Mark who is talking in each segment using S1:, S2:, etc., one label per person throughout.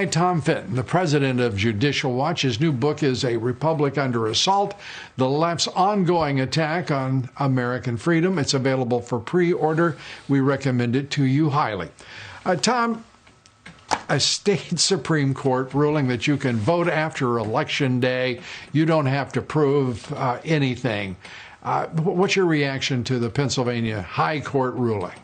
S1: Tom Fitton, the president of Judicial Watch. His new book is A Republic Under Assault, the Left's Ongoing Attack on American Freedom. It's available for pre-order. We recommend it to you highly. Tom, a state Supreme Court ruling that you can vote after Election Day. You don't have to prove anything. What's your reaction to the Pennsylvania High Court ruling?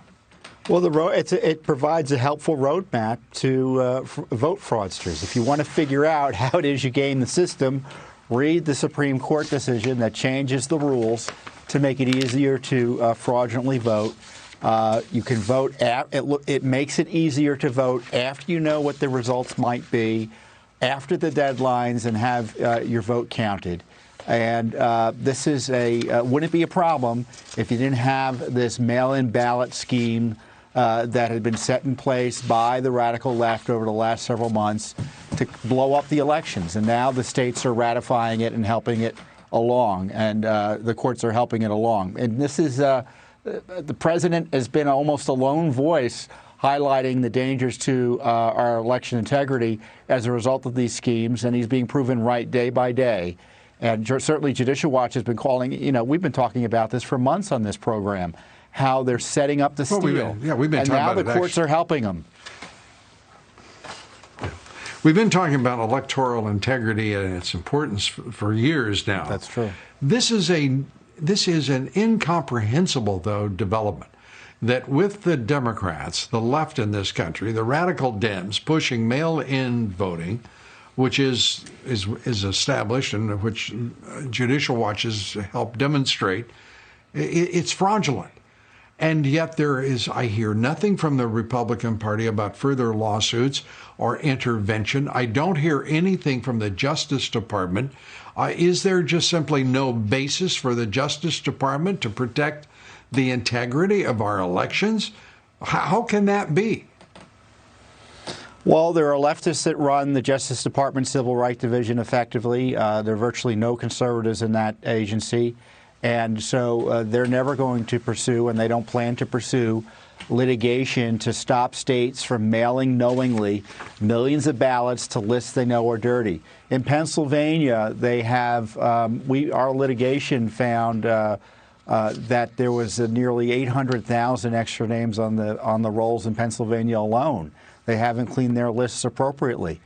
S2: Well, it provides a helpful roadmap to vote fraudsters. If you want to figure out how it is you game the system, read the Supreme Court decision that changes the rules to make it easier to fraudulently vote. You can vote. It makes it easier to vote after you know what the results might be, after the deadlines, and have your vote counted. And this is wouldn't it be a problem if you didn't have this mail-in ballot scheme that had been set in place by the radical left over the last several months to blow up the elections. And now the states are ratifying it and helping it along, and the courts are helping it along. And this is the president has been almost a lone voice highlighting the dangers to our election integrity as a result of these schemes, and he's being proven right day by day. And certainly Judicial Watch has been calling, we've been talking about this for months on this program, how they're setting up the steal.
S1: We've been
S2: and
S1: talking
S2: now
S1: about
S2: the courts are helping them.
S1: We've been talking about electoral integrity and its importance for years now.
S2: That's true.
S1: This is an incomprehensible, though, development, that with the Democrats, the left in this country, the radical Dems pushing mail-in voting, which is established and which Judicial Watch has helped demonstrate, it's fraudulent. And yet I hear nothing from the Republican Party about further lawsuits or intervention. I don't hear anything from the Justice Department. Is there just simply no basis for the Justice Department to protect the integrity of our elections? How can that be?
S2: Well, there are leftists that run the Justice Department Civil Rights Division effectively. There are virtually no conservatives in that agency. And so they're never going to pursue, and they don't plan to pursue, litigation to stop states from mailing knowingly millions of ballots to lists they know are dirty. In Pennsylvania, they have, our litigation found that there was nearly 800,000 extra names on the rolls in Pennsylvania alone. They haven't cleaned their lists appropriately.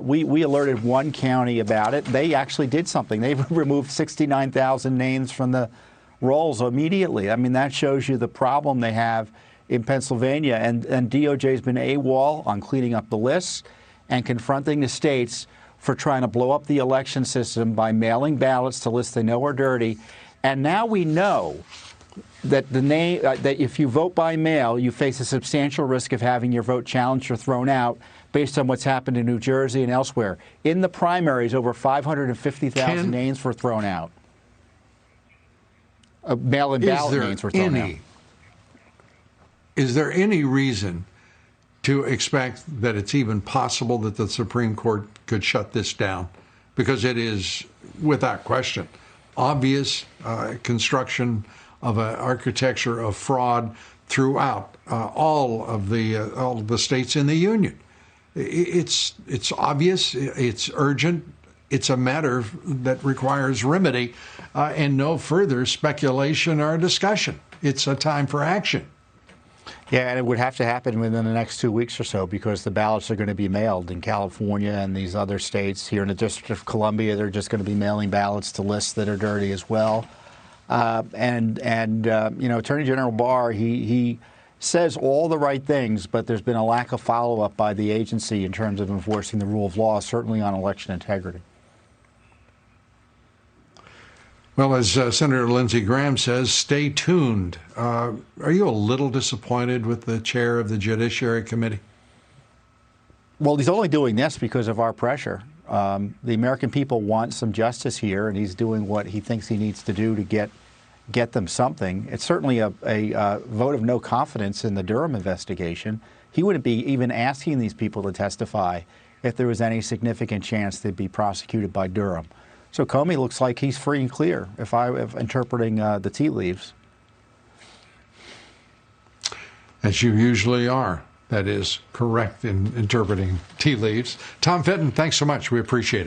S2: We alerted one county about it. They actually did something. They removed 69,000 names from the rolls immediately. I mean, that shows you the problem they have in Pennsylvania. And DOJ has been AWOL on cleaning up the lists and confronting the states for trying to blow up the election system by mailing ballots to lists they know are dirty. And now we know that that if you vote by mail, you face a substantial risk of having your vote challenged or thrown out based on what's happened in New Jersey and elsewhere. In the primaries, over 550,000 names were thrown out. Mail-in ballot names were thrown out.
S1: Is there any reason to expect that it's even possible that the Supreme Court could shut this down? Because it is, without question, obvious construction of an architecture of fraud throughout all of the states in the union. It's obvious, it's urgent, it's a matter that requires remedy and no further speculation or discussion. It's a time for action.
S2: Yeah, and it would have to happen within the next 2 weeks or so, because the ballots are going to be mailed in California and these other states. Here in the District of Columbia, they're just going to be mailing ballots to lists that are dirty as well. Attorney General Barr, he says all the right things, but there's been a lack of follow-up by the agency in terms of enforcing the rule of law, certainly on election integrity.
S1: Well, as Senator Lindsey Graham says, stay tuned. Are you a little disappointed with the chair of the Judiciary Committee?
S2: Well, he's only doing this because of our pressure. The American people want some justice here, and he's doing what he thinks he needs to do to get them something. It's certainly a vote of no confidence in the Durham investigation. He wouldn't be even asking these people to testify if there was any significant chance they'd be prosecuted by Durham. So Comey looks like he's free and clear, if interpreting the tea leaves.
S1: As you usually are. that is correct in interpreting tea leaves. Tom Fitton, thanks so much. We appreciate it.